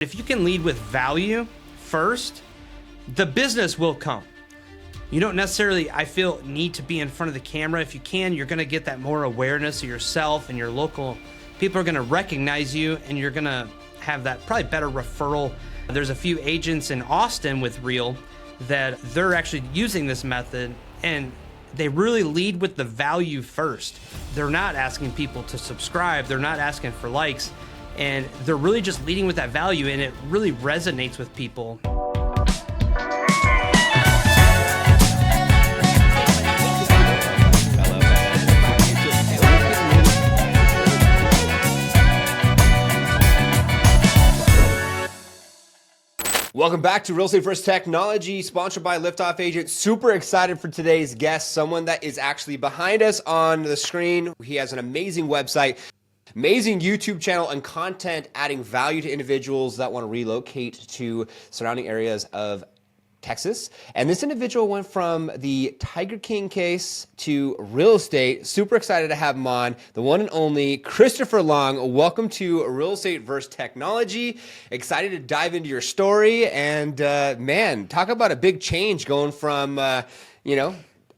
If you can lead with value first, the business will come. You don't necessarily, I feel, need to be in front of the camera. If you can, you're going to get that more awareness of yourself and your local. People are going to recognize you, and you're going to have that probably better referral. There's a few agents in Austin with Real that they're actually using this method, and they really lead with the value first. They're not asking people to subscribe. They're not asking for likes. And they're really just leading with that value, and it really resonates with people. Welcome back to Real Estate vs. Technology, sponsored by Liftoff Agent. Super excited for today's guest, someone that is actually behind us on the screen. He has an amazing website, amazing YouTube channel, and content adding value to individuals that want to relocate to surrounding areas of Texas. And this individual went from the Tiger King case to real estate. Super excited to have him on, the one and only Christopher Long. Welcome to Real Estate vs. Technology. Excited to dive into your story. And man, talk about a big change going from, on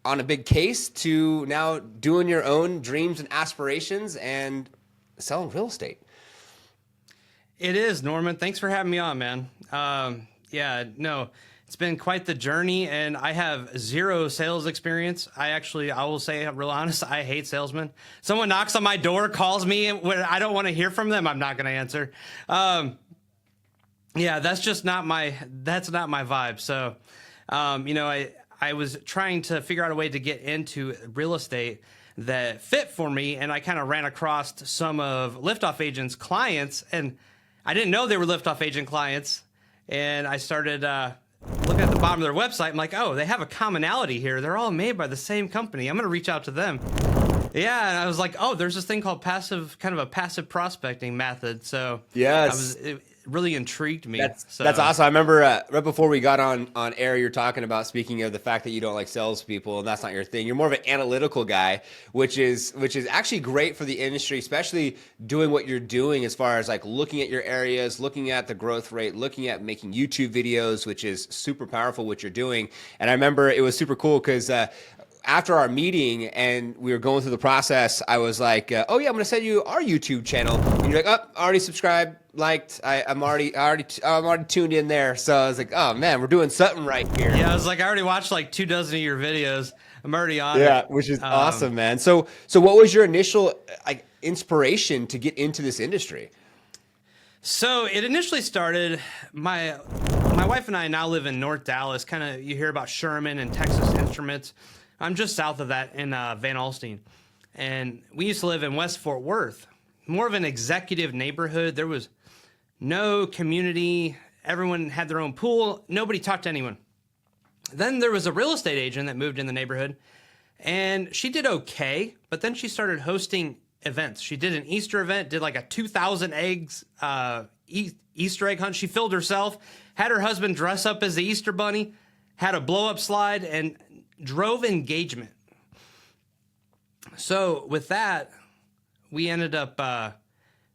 a big case to now doing your own dreams and aspirations and selling real estate. It is, Norman. Thanks for having me on, man. It's been quite the journey, and I have zero sales experience. I will say, real honest, I hate salesmen. Someone knocks on my door, calls me, and when I don't want to hear from them, I'm not going to answer. That's not my vibe. So, I was trying to figure out a way to get into real estate that fit for me, and I kind of ran across some of Liftoff Agent's clients, and I didn't know they were Liftoff Agent clients, and I started looking at the bottom of their website. I'm like, oh, they have a commonality here. They're all made by the same company. I'm going to reach out to them. Yeah, and I was like, oh, there's this thing called passive prospecting method. So yes, it really intrigued me. That's awesome. I remember right before we got on air, you're talking about, speaking of the fact that you don't like salespeople and that's not your thing. You're more of an analytical guy, which is actually great for the industry, especially doing what you're doing as far as like looking at your areas, looking at the growth rate, looking at making YouTube videos, which is super powerful what you're doing. And I remember it was super cool because after our meeting and we were going through the process, I was like, oh yeah, I'm going to send you our YouTube channel. And you're like, oh, already subscribed, liked. I'm already tuned in there. So I was like, oh man, we're doing something right here. Yeah, I was like, I already watched like 24 of your videos. I'm already on it. Yeah, which is awesome, man. So what was your initial inspiration to get into this industry? So it initially started, my wife and I now live in North Dallas. Kind of, you hear about Sherman and Texas Instruments. I'm just south of that in Van Alstyne. And we used to live in West Fort Worth, more of an executive neighborhood. There was no community. Everyone had their own pool. Nobody talked to anyone. Then there was a real estate agent that moved in the neighborhood, and she did okay, but then she started hosting events. She did an Easter event, did like a 2,000 eggs Easter egg hunt. She filled herself, had her husband dress up as the Easter bunny, had a blow-up slide, and drove engagement. So with that, we ended up,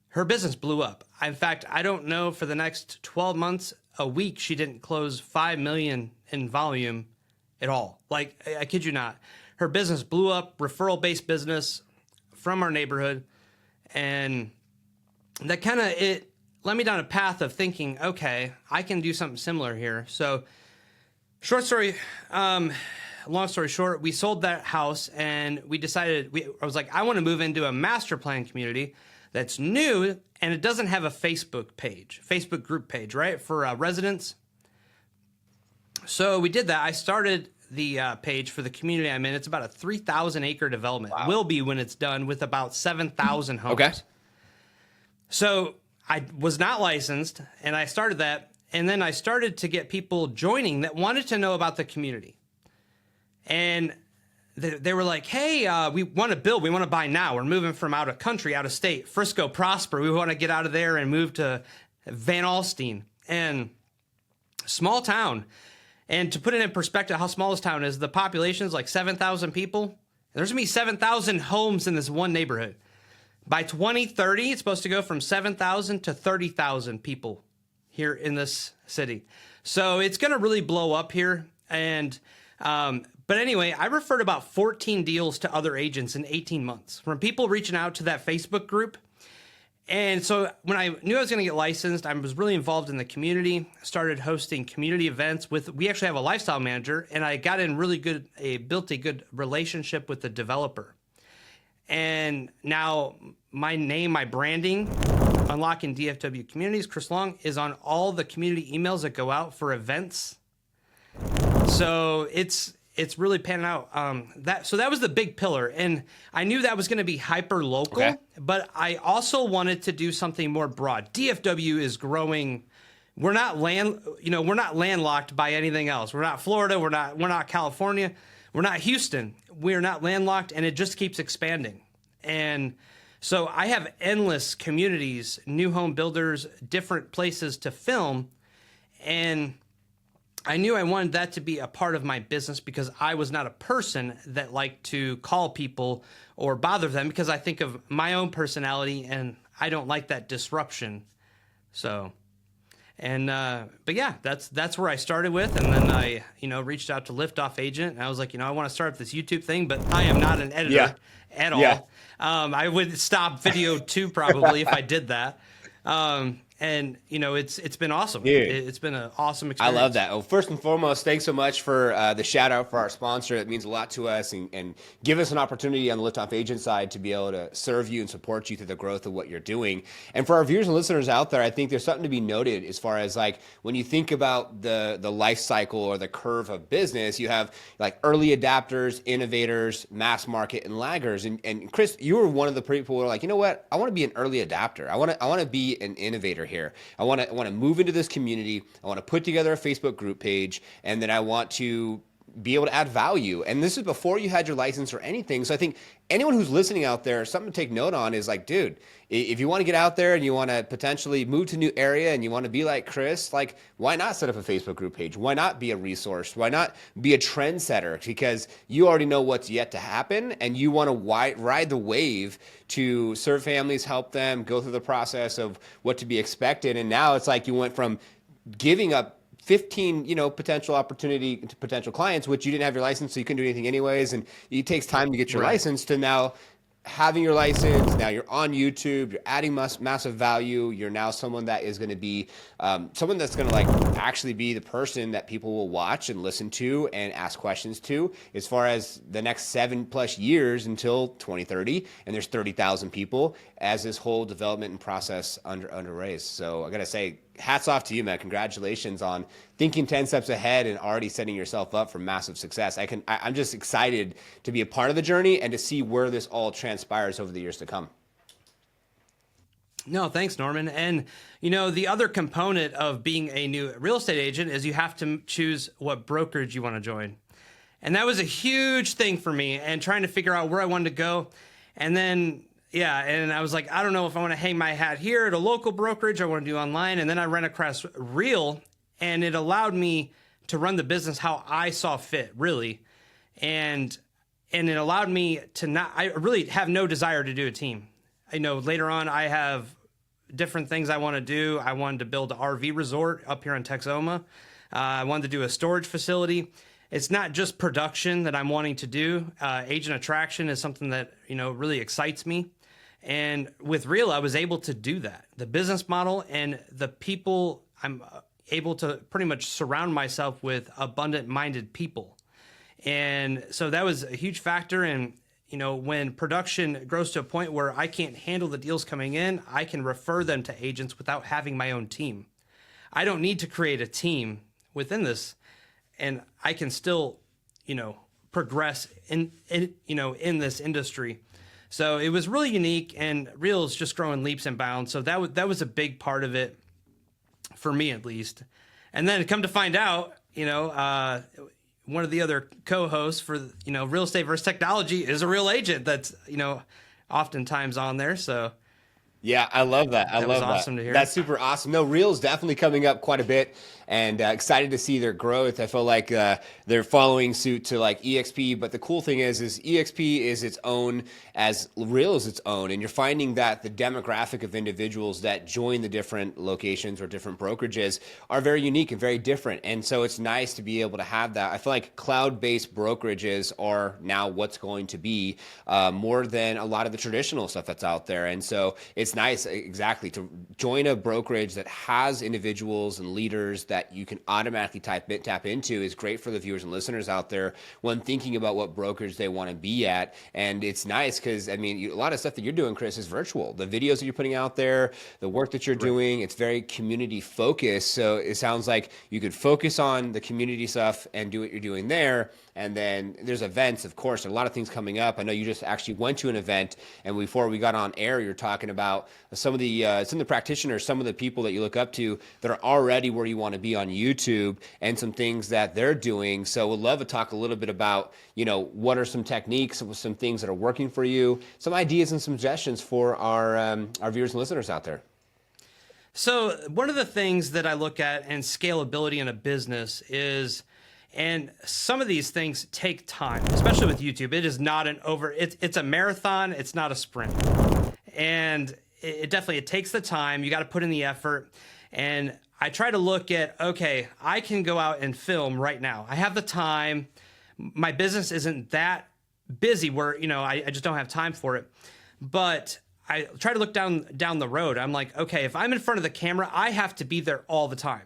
her business blew up. In fact, I don't know, for the next 12 months, a week, she didn't close $5 million in volume at all. Like, I kid you not. Her business blew up, referral-based business from our neighborhood. And that it led me down a path of thinking, okay, I can do something similar here. So long story short, we sold that house and we decided, I was like, I want to move into a master plan community that's new and it doesn't have a Facebook group page, right, for residents. So we did that. I started the page for the community I'm in. It's about a 3,000 acre development. Wow. Will be when it's done, with about 7,000 homes. Okay. So I was not licensed and I started that. And then I started to get people joining that wanted to know about the community. And they were like, hey, we want to build. We want to buy now. We're moving from out of country, out of state, Frisco, Prosper. We want to get out of there and move to Van Alstyne. And small town. And to put it in perspective, how small this town is, the population is like 7,000 people. There's going to be 7,000 homes in this one neighborhood. By 2030, it's supposed to go from 7,000 to 30,000 people here in this city. So it's going to really blow up here. And, but anyway, I referred about 14 deals to other agents in 18 months from people reaching out to that Facebook group. And so when I knew I was going to get licensed, I was really involved in the community, started hosting community events we actually have a lifestyle manager, and I got in built a good relationship with the developer. And now my name, my branding, Unlocking DFW Communities, Chris Long, is on all the community emails that go out for events. So it's really panning out. So that was the big pillar, and I knew that was going to be hyper local. Okay. But I also wanted to do something more broad. DFW is growing. We're not landlocked by anything else. We're not Florida. We're not California. We're not Houston. We're not landlocked, and it just keeps expanding. And so I have endless communities, new home builders, different places to film, and I knew I wanted that to be a part of my business because I was not a person that liked to call people or bother them because I think of my own personality and I don't like that disruption. So, but yeah, that's where I started with. And then I, reached out to Liftoff Agent and I was like, I want to start up this YouTube thing, but I am not an editor at all. Yeah. I would stop video too probably if I did that. And it's been awesome. Dude, it's been an awesome experience. I love that. Well, first and foremost, thanks so much for the shout out for our sponsor. It means a lot to us and give us an opportunity on the Liftoff Agent side to be able to serve you and support you through the growth of what you're doing. And for our viewers and listeners out there, I think there's something to be noted as far as like when you think about the life cycle or the curve of business, you have like early adapters, innovators, mass market, and laggers. And Chris, you were one of the people who were like, you know what? I want to be an early adapter. I want to be an innovator here. I want to move into this community. I want to put together a Facebook group page, and then I want to be able to add value. And this is before you had your license or anything. So I think anyone who's listening out there, something to take note on is like, dude, if you want to get out there and you want to potentially move to a new area and you want to be like Chris, like, why not set up a Facebook group page? Why not be a resource? Why not be a trendsetter? Because you already know what's yet to happen and you want to ride the wave to serve families, help them go through the process of what to be expected. And now it's like you went from giving up 15, potential opportunity to potential clients, which you didn't have your license, so you couldn't do anything anyways. And it takes time to get your license to now having your license. Now you're on YouTube, you're adding massive value. You're now someone that is going to be someone that's going to like actually be the person that people will watch and listen to and ask questions to as far as the next 7+ years until 2030. And there's 30,000 people as this whole development and process underway. So I got to say, hats off to you, man. Congratulations on thinking 10 steps ahead and already setting yourself up for massive success. I'm just excited to be a part of the journey and to see where this all transpires over the years to come. No, thanks, Norman. And, the other component of being a new real estate agent is you have to choose what brokerage you want to join. And that was a huge thing for me and trying to figure out where I wanted to go. And then and I was like, I don't know if I want to hang my hat here at a local brokerage. I want to do online. And then I ran across Real, and it allowed me to run the business how I saw fit, really. And it allowed me to I really have no desire to do a team. I know later on I have different things I want to do. I wanted to build an RV resort up here in Texoma. I wanted to do a storage facility. It's not just production that I'm wanting to do. Agent attraction is something that, really excites me. And with Real, I was able to do that. The business model and the people, I'm able to pretty much surround myself with abundant-minded people. And so that was a huge factor. And, when production grows to a point where I can't handle the deals coming in, I can refer them to agents without having my own team. I don't need to create a team within this, and I can still, progress in this industry. So it was really unique, and Real is just growing leaps and bounds. So that was a big part of it for me, at least. And then come to find out, one of the other co-hosts for, Real Estate versus Technology is a real agent that's, oftentimes on there. So Yeah, I love that. I That was love that. awesome to hear. That's super awesome. No, Reels definitely coming up quite a bit, and excited to see their growth. I feel like they're following suit to like EXP, but the cool thing is EXP is its own as Reels its own, and you're finding that the demographic of individuals that join the different locations or different brokerages are very unique and very different, and so it's nice to be able to have that. I feel like cloud-based brokerages are now what's going to be more than a lot of the traditional stuff that's out there, and so it's nice, exactly, to join a brokerage that has individuals and leaders that you can automatically tap into is great for the viewers and listeners out there when thinking about what brokerage they want to be at. And it's nice because, I mean, a lot of stuff that you're doing, Chris, is virtual. The videos that you're putting out there, the work that you're doing, it's very community focused. So it sounds like you could focus on the community stuff and do what you're doing there. And then there's events, of course, a lot of things coming up. I know you just actually went to an event, and before we got on air, you're talking about some of the practitioners, some of the people that you look up to that are already where you want to be on YouTube, and some things that they're doing. So we'd love to talk a little bit about, what are some techniques, some things that are working for you, some ideas and suggestions for our viewers and listeners out there. So one of the things that I look at in scalability in a business is, and some of these things take time, especially with YouTube. It is not it's a marathon. It's not a sprint. And it definitely, it takes the time. You got to put in the effort. And I try to look at, okay, I can go out and film right now. I have the time. My business isn't that busy where, I just don't have time for it. But I try to look down the road. I'm like, okay, if I'm in front of the camera, I have to be there all the time.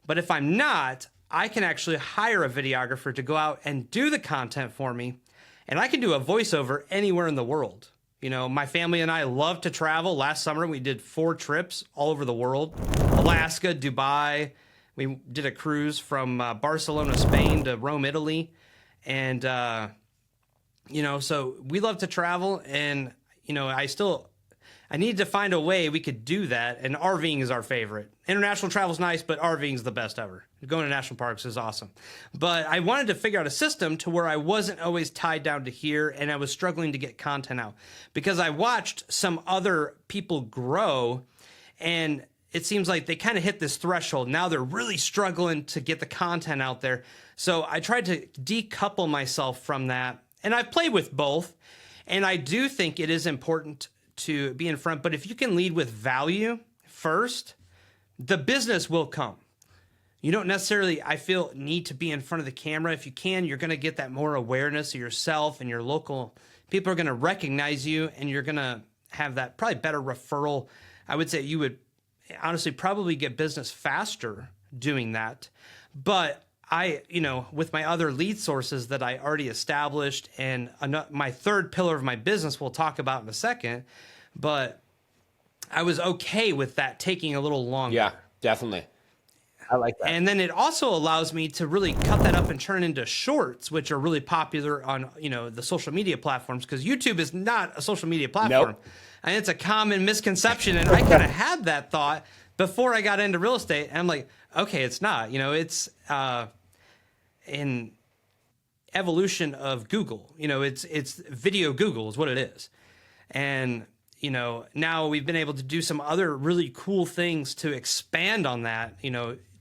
But if I'm not, I can actually hire a videographer to go out and do the content for me. And I can do a voiceover anywhere in the world. My family and I love to travel. Last summer, we did 4 trips all over the world. Alaska, Dubai. We did a cruise from Barcelona, Spain to Rome, Italy. And, so we love to travel. And, I need to find a way we could do that, and RVing is our favorite. International travel is nice, but RVing is the best ever. Going to national parks is awesome. But I wanted to figure out a system to where I wasn't always tied down to here, and I was struggling to get content out. Because I watched some other people grow, and it seems like they kind of hit this threshold. Now they're really struggling to get the content out there. So I tried to decouple myself from that, and I've played with both. And I do think it is important to be in front, but if you can lead with value first, the business will come. You don't necessarily, I feel, need to be in front of the camera. If you can, you're going to get that more awareness of yourself and your local. People are going to recognize you, and you're going to have that probably better referral. I would say you would honestly probably get business faster doing that. But I, with my other lead sources that I already established, and my third pillar of my business we'll talk about in a second, but I was okay with that taking a little longer. Yeah, definitely. I like that. And then it also allows me to really cut that up and turn into shorts, which are really popular on, the social media platforms, because YouTube is not a social media platform. Nope. And it's a common misconception. And I kind of had that thought before I got into real estate. And I'm like, okay, it's not, it's, in evolution of Google, it's video Google is what it is. And, now we've been able to do some other really cool things to expand on that,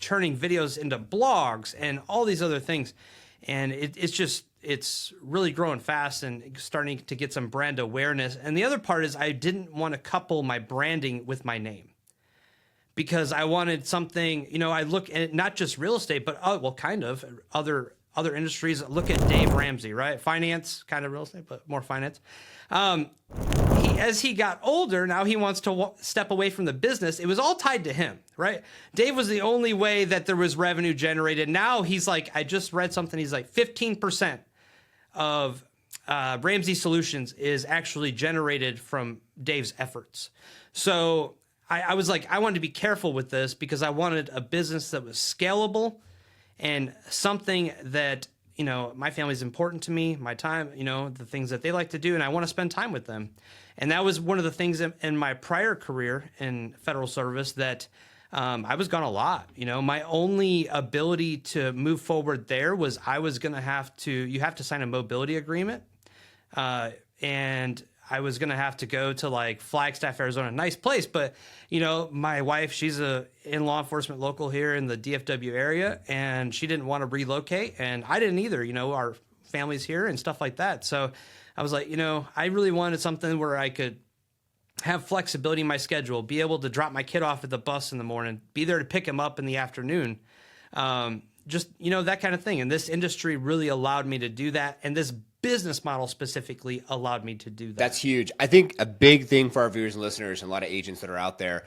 turning videos into blogs and all these other things. And it's really growing fast and starting to get some brand awareness. And the other part is I didn't want to couple my branding with my name, because I wanted something, I look at not just real estate, but kind of other industries. Look at Dave Ramsey, right? Finance, kind of real estate, but more finance. As he got older, now he wants to step away from the business. It was all tied to him, right? Dave was the only way that there was revenue generated. Now he's like, I just read something. He's like 15% of Ramsey Solutions is actually generated from Dave's efforts. So I was like, I wanted to be careful with this because I wanted a business that was scalable and something that, my family's important to me, my time, the things that they like to do, and I want to spend time with them. And that was one of the things in my prior career in federal service that I was gone a lot. My only ability to move forward there was I was going to you have to sign a mobility agreement. And I was going to have to go to like Flagstaff, Arizona, nice place. But, you know, my wife, she's in law enforcement local here in the DFW area, and she didn't want to relocate. And I didn't either, you know, our family's here and stuff like that. So I was like, you know, I really wanted something where I could have flexibility in my schedule, be able to drop my kid off at the bus in the morning, be there to pick him up in the afternoon. Just, you know, that kind of thing. And this industry really allowed me to do that. And this business model specifically allowed me to do that. That's huge. I think a big thing for our viewers and listeners and a lot of agents that are out there,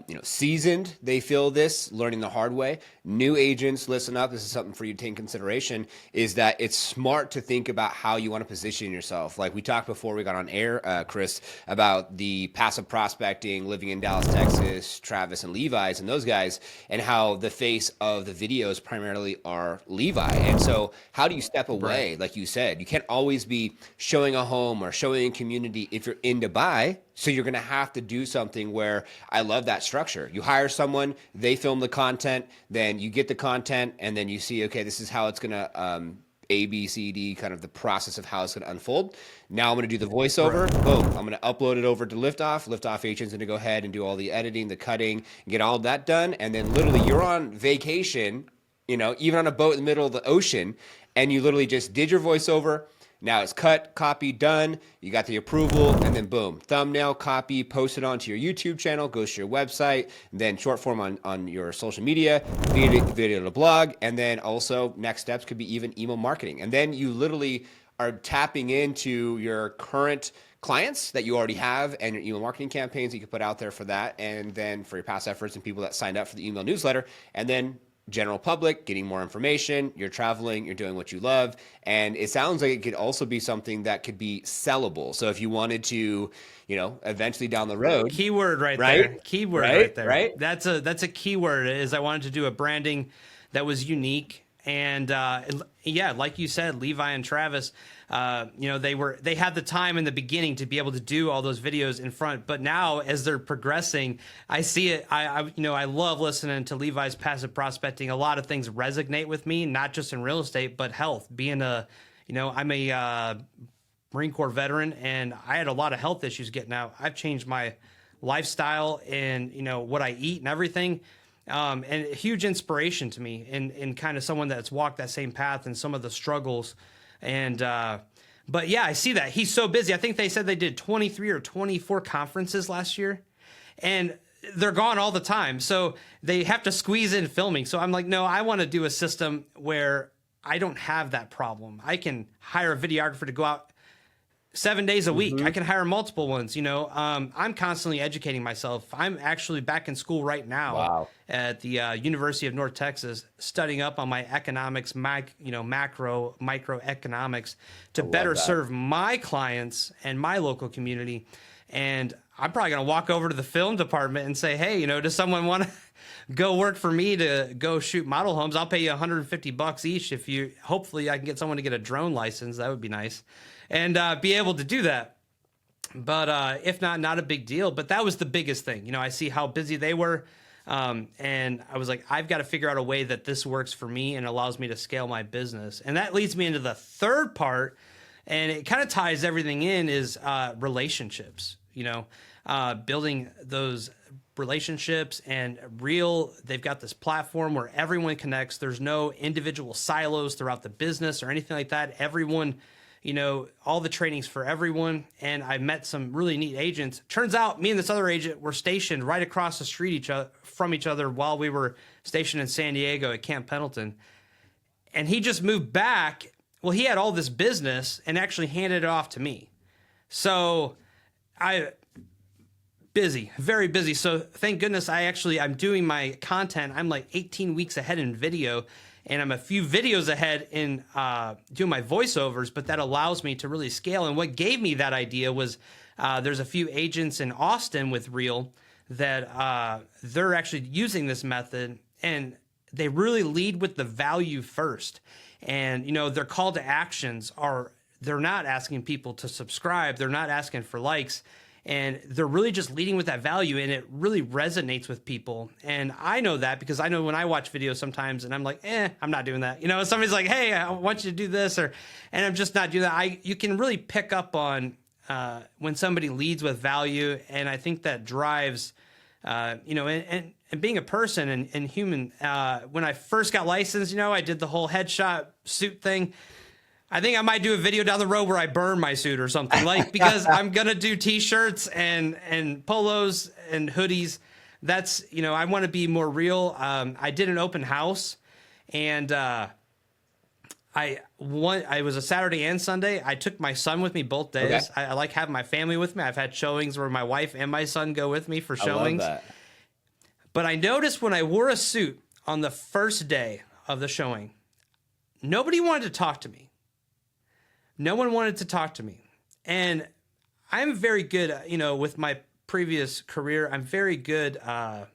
you know, seasoned, they feel this, learning the hard way. New agents, listen up. This is something for you to take in consideration, is that it's smart to think about how you want to position yourself. Like we talked before we got on air, Chris, about the passive prospecting, living in Dallas, Texas, Travis and Levi's and those guys, and how the face of the videos primarily are Levi. And so how do you step away? Like you said, you can't always be showing a home or showing a community if you're in Dubai. So you're going to have to do something where I love that structure. You hire someone, they film the content, then you get the content, and then you see, okay, this is how it's going to A, B, C, D, kind of the process of how it's going to unfold. Now I'm going to do the voiceover. Right. Boom. I'm going to upload it over to Liftoff. Liftoff agent's going to go ahead and do all the editing, the cutting, get all that done. And then literally you're on vacation, you know, even on a boat in the middle of the ocean, and you literally just did your voiceover. Now it's cut, copy, done. You got the approval, and then boom, thumbnail, copy, post it onto your YouTube channel, goes to your website, then short form on your social media, video to blog, and then also next steps could be even email marketing. And then you literally are tapping into your current clients that you already have and your email marketing campaigns that you can put out there for that, and then for your past efforts and people that signed up for the email newsletter, and then general public, getting more information, you're traveling, you're doing what you love. And it sounds like it could also be something that could be sellable. So if you wanted to, you know, eventually down the road. Keyword right there. Keyword right there. Right. That's a keyword, is I wanted to do a branding that was unique. And yeah, like you said, Levi and Travis, you know, they had the time in the beginning to be able to do all those videos in front. But now as they're progressing, I see it. You know, I love listening to Levi's passive prospecting. A lot of things resonate with me, not just in real estate, but health. Being you know, I'm a Marine Corps veteran, and I had a lot of health issues getting out. I've changed my lifestyle and, you know, what I eat and everything. And a huge inspiration to me, and kind of someone that's walked that same path and some of the struggles. And, but yeah, I see that he's so busy. I think they said they did 23 or 24 conferences last year, and they're gone all the time. So they have to squeeze in filming. So I'm like, no, I want to do a system where I don't have that problem. I can hire a videographer to go out 7 days a week. I can hire multiple ones. You know, I'm constantly educating myself. I'm actually back in school right now at the University of North Texas, studying up on my economics, macro, microeconomics to better serve my clients and my local community. And I'm probably going to walk over to the film department and say, hey, you know, does someone want to go work for me to go shoot model homes? I'll pay you $150 each. Hopefully I can get someone to get a drone license. That would be nice. And be able to do that. But if not a big deal. But that was the biggest thing. You know, I see how busy they were. And I was like, I've got to figure out a way that this works for me and allows me to scale my business. And that leads me into the third part. And it kind of ties everything in, is relationships, you know, building those relationships. And they've got this platform where everyone connects. There's no individual silos throughout the business or anything like that. Everyone, you know, all the trainings for everyone. And I met some really neat agents. Turns out me and this other agent were stationed right across the street from each other while we were stationed in San Diego at Camp Pendleton. And he just moved back. Well, he had all this business and actually handed it off to me. So very busy. So thank goodness I'm doing my content. I'm like 18 weeks ahead in video, and I'm a few videos ahead in doing my voiceovers, but that allows me to really scale. And what gave me that idea was there's a few agents in Austin with Reel that they're actually using this method, and they really lead with the value first. And, you know, their call to actions they're not asking people to subscribe. They're not asking for likes. And they're really just leading with that value, and it really resonates with people. And I know that because I know when I watch videos sometimes and I'm like, I'm not doing that. You know, somebody's like, hey, I want you to do this, and I'm just not doing that. You can really pick up on when somebody leads with value, and I think that drives, and being a person and human. When I first got licensed, I did the whole headshot suit thing. I think I might do a video down the road where I burn my suit or something, because I'm gonna do t-shirts and polos and hoodies. That's, I want to be more real. I did an open house, and I was a Saturday and Sunday. I took my son with me both days. Okay. I like having my family with me. I've had showings where my wife and my son go with me for showings. I love that. But I noticed when I wore a suit on the first day of the showing, nobody wanted to talk to me. No one wanted to talk to me. And I'm very good, with my previous career, I'm very good at,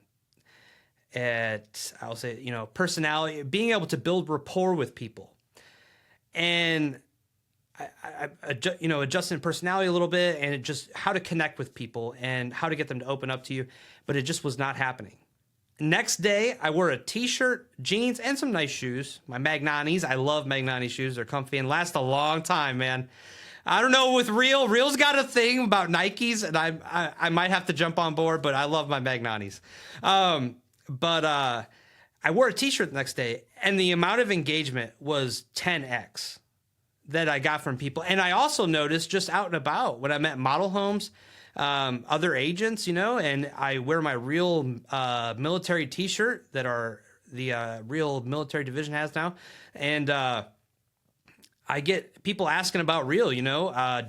I'll say, personality, being able to build rapport with people. And I adjusted personality a little bit, and just how to connect with people and how to get them to open up to you. But it just was not happening. Next day, I wore a t-shirt, jeans, and some nice shoes. My Magnanis. I love Magnani shoes. They're comfy and last a long time, man. I don't know with Real's got a thing about Nikes, and I might have to jump on board, but I love my Magnanis. But I wore a t-shirt the next day, and the amount of engagement was 10x that I got from people. And I also noticed just out and about when I'm at model homes, other agents, and I wear my Real military t-shirt that the Real military division has now. And I get people asking about Real,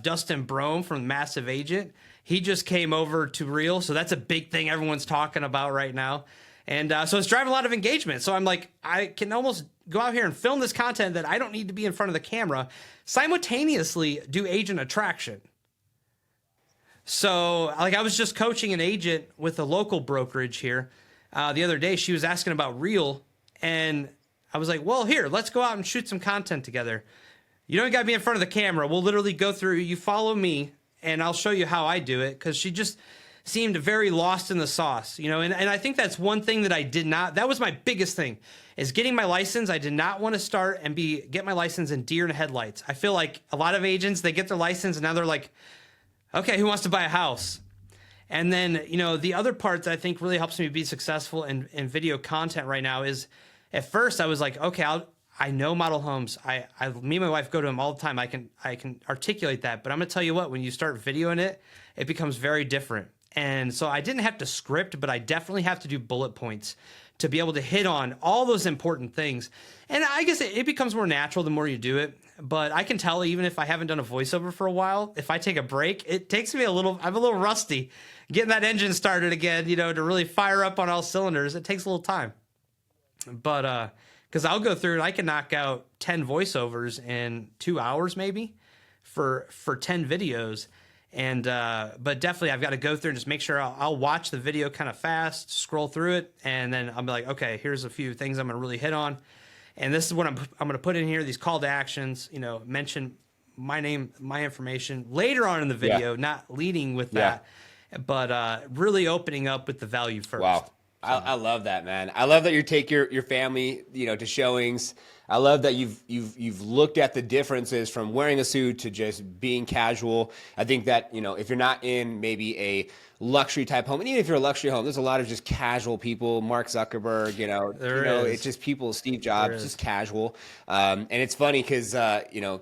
Dustin Brome from Massive Agent. He just came over to Real. So that's a big thing everyone's talking about right now. And so it's driving a lot of engagement. So I'm like, I can almost go out here and film this content that I don't need to be in front of the camera, simultaneously do agent attraction. So I was just coaching an agent with a local brokerage here the other day. She was asking about Real, and I was like, well, here, let's go out and shoot some content together. You don't got to be in front of the camera. We'll literally go through, you follow me, and I'll show you how I do it, because she just seemed very lost in the sauce, and I think that's one thing that I did not, that was my biggest thing, is getting my license. I did not want to start and get my license in deer in headlights. I feel like a lot of agents, they get their license and now they're like, okay, who wants to buy a house? And then, the other part that I think really helps me be successful in video content right now is, at first I was like, okay, I know model homes. Me and my wife go to them all the time. I can articulate that, but I'm gonna tell you what, when you start videoing it, it becomes very different. And so I didn't have to script, but I definitely have to do bullet points to be able to hit on all those important things. And I guess it becomes more natural the more you do it. But I can tell, even if I haven't done a voiceover for a while, if I take a break, it takes me I'm a little rusty. Getting that engine started again, to really fire up on all cylinders, it takes a little time. But, because I'll go through and I can knock out 10 voiceovers in 2 hours maybe for 10 videos. And but definitely I've got to go through and just make sure I'll watch the video kind of fast, scroll through it, and then I'll be like, okay, here's a few things I'm going to really hit on. And this is what I'm going to put in here, these call to actions, mention my name, my information later on in the video, not leading with that, but really opening up with the value first. Wow. I love that, man. I love that you take your family, to showings. I love that you've looked at the differences from wearing a suit to just being casual. I think that, if you're not in maybe a luxury type home, and even if you're a luxury home, there's a lot of just casual people. Mark Zuckerberg, it's just people. Steve Jobs, just casual. And it's funny because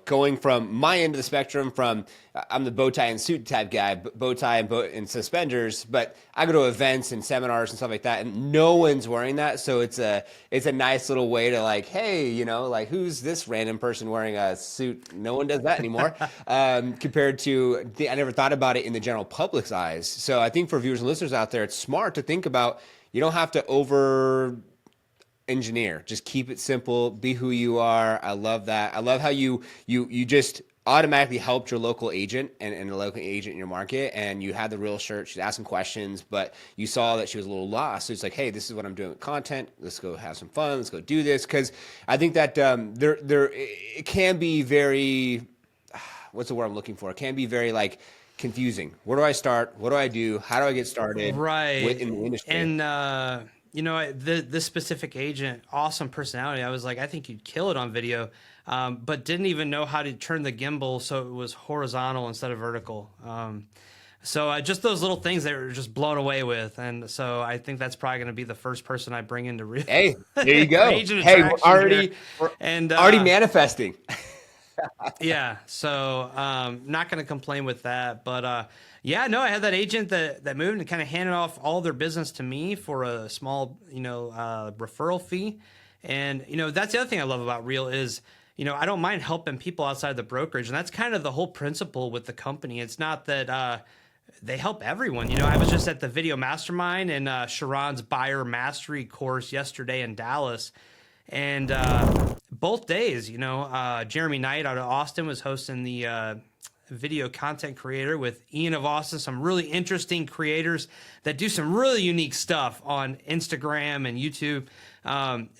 going from my end of the spectrum, I'm the bow tie and suit type guy, bow tie and suspenders, but I go to events and seminars and stuff like that, and no one's wearing that. So it's a nice little way to like, hey, who's this random person wearing a suit? No one does that anymore. Compared to, I never thought about it in the general public's eyes. So I think for viewers and listeners out there, it's smart to think about, you don't have to over engineer, just keep it simple, be who you are. I love that. I love how you just automatically helped your local agent and the local agent in your market, and you had the Real shirt. She's asking questions, but you saw that she was a little lost. So it's like, hey, this is what I'm doing with content. Let's go have some fun. Let's go do this. Because I think that it can be very, what's the word I'm looking for? It can be very confusing. Where do I start? What do I do? How do I get started? Right. In the industry? And this specific agent, awesome personality. I was like, I think you'd kill it on video, but didn't even know how to turn the gimbal so it was horizontal instead of vertical. So just those little things they were just blown away with. And so I think that's probably going to be the first person I bring into real. Hey, there you go. Hey, we're already manifesting. Yeah. So not going to complain with that. But yeah, no, I had that agent that moved and kind of handed off all their business to me for a small, referral fee. And, that's the other thing I love about Real is, I don't mind helping people outside the brokerage. And that's kind of the whole principle with the company. It's not that they help everyone. I was just at the video mastermind and Sharon's buyer mastery course yesterday in Dallas. And both days, Jeremy Knight out of Austin was hosting the video content creator with Ian of Austin, some really interesting creators that do some really unique stuff on Instagram and YouTube.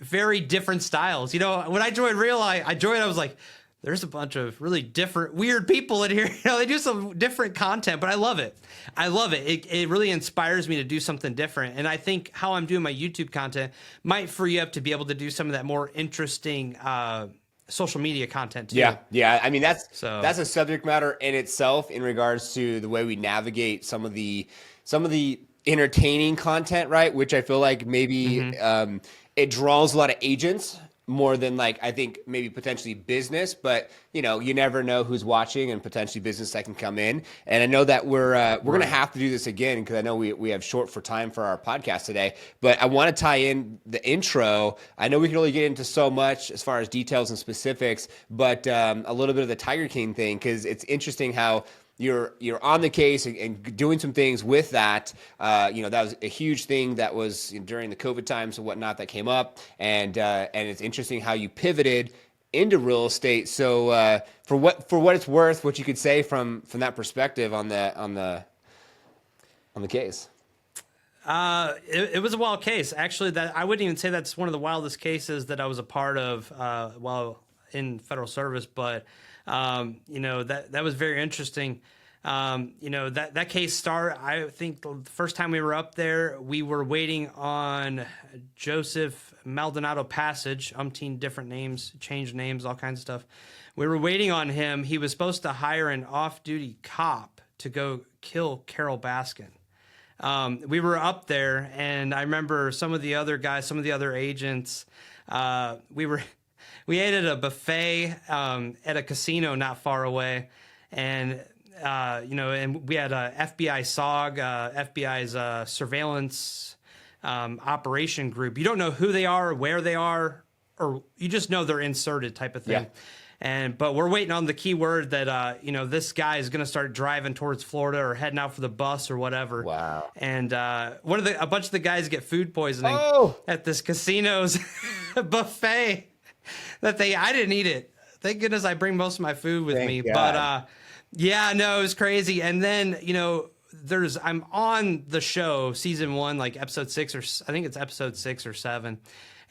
Very different styles. When I joined Real, I was like, there's a bunch of really different, weird people in here. They do some different content, but I love it. It really inspires me to do something different. And I think how I'm doing my YouTube content might free up to be able to do some of that more interesting social media content too. Yeah. I mean, that's a subject matter in itself in regards to the way we navigate some of the entertaining content, right? Which I feel like maybe it draws a lot of agents more than I think maybe potentially business, but you never know who's watching and potentially business that can come in. And I know that we're going to have to do this again because I know we have short for time for our podcast today, but I want to tie in the intro. I know we can only get into so much as far as details and specifics, but a little bit of the Tiger King thing, because it's interesting how you're on the case and doing some things with that. That was a huge thing that was during the COVID times and whatnot that came up. And it's interesting how you pivoted into real estate. So for what it's worth, what you could say from that perspective on the case. It was a wild case. Actually, that I wouldn't even say that's one of the wildest cases that I was a part of while in federal service, but that was very interesting. That case started, I think the first time we were up there, we were waiting on Joseph Maldonado Passage, umpteen different names, changed names, all kinds of stuff. We were waiting on him. He was supposed to hire an off-duty cop to go kill Carol Baskin. We were up there, and I remember some of the other guys, some of the other agents, we ate at a buffet at a casino not far away, and and we had a FBI SOG, FBI's surveillance operation group. You don't know who they are, where they are, or you just know they're inserted type of thing. Yeah. But we're waiting on the key word that this guy is going to start driving towards Florida or heading out for the bus or whatever. Wow. And a bunch of the guys get food poisoning at this casino's buffet. I didn't eat it. Thank goodness I bring most of my food with me. God. But it was crazy. And then, I'm on the show, season 1, like episode 6, or I think it's episode 6 or 7.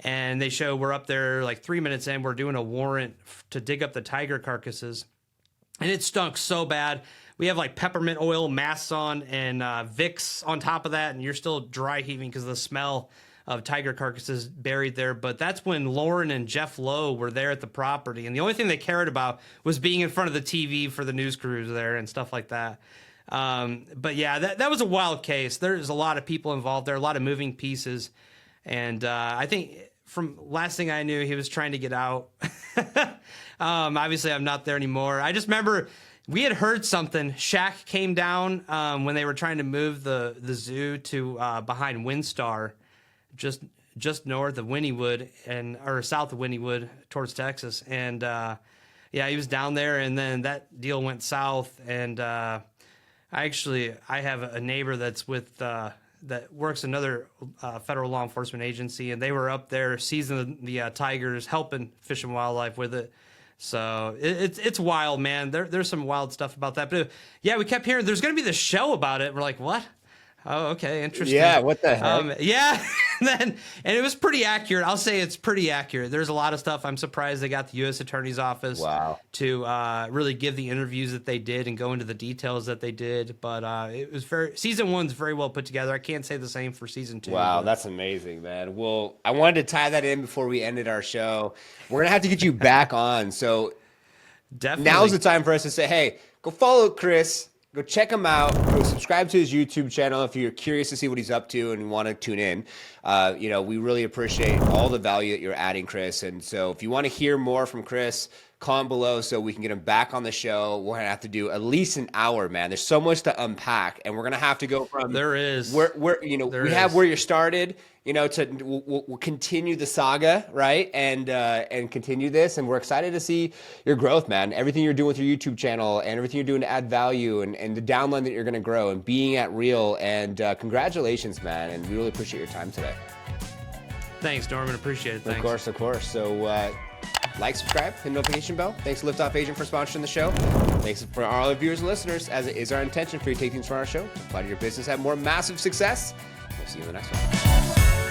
And they show we're up there like 3 minutes in, we're doing a warrant to dig up the tiger carcasses. And it stunk so bad. We have like peppermint oil masks on and Vicks on top of that. And you're still dry heaving because of the smell of tiger carcasses buried there. But that's when Lauren and Jeff Lowe were there at the property. And the only thing they cared about was being in front of the TV for the news crews there and stuff like that. But yeah, that was a wild case. There's a lot of people involved there, a lot of moving pieces. And I think from last thing I knew, he was trying to get out. Obviously, I'm not there anymore. I just remember we had heard something. Shaq came down when they were trying to move the zoo to behind Windstar, just north of Wynnewood or south of Wynnewood towards Texas. And he was down there, and then that deal went south. And I have a neighbor that's with that works another federal law enforcement agency, and they were up there seizing the tigers, helping Fish and Wildlife with it. So it's wild, man. There's some wild stuff about that. But yeah, we kept hearing there's going to be this show about it. We're like, what? Oh, okay, interesting. Yeah, what the heck? Yeah, and it was pretty accurate. I'll say it's pretty accurate. There's a lot of stuff. I'm surprised they got the U.S. Attorney's Office to really give the interviews that they did and go into the details that they did. But it was season 1's very well put together. I can't say the same for season 2. Wow, but that's amazing, man. Well, I wanted to tie that in before we ended our show. We're gonna have to get you back on. So definitely now's the time for us to say, hey, go follow Chris. Go check him out. Go subscribe to his YouTube channel if you're curious to see what he's up to and want to tune in. We really appreciate all the value that you're adding, Chris. And so if you want to hear more from Chris, comment below so we can get him back on the show. We're gonna have to do at least an hour, man. There's so much to unpack, and we're gonna have to go from there is where we have where you started. We'll continue the saga, right? And continue this. And we're excited to see your growth, man. Everything you're doing with your YouTube channel and everything you're doing to add value and the downline that you're going to grow and being at Real. And congratulations, man. And we really appreciate your time today. Thanks, Norman. Appreciate it. Thanks. Of course. So like, subscribe, hit the notification bell. Thanks to Liftoff Agent for sponsoring the show. Thanks for all our viewers and listeners, as it is our intention for you to take things from our show to apply to your business, have more massive success. We'll see you in the next one.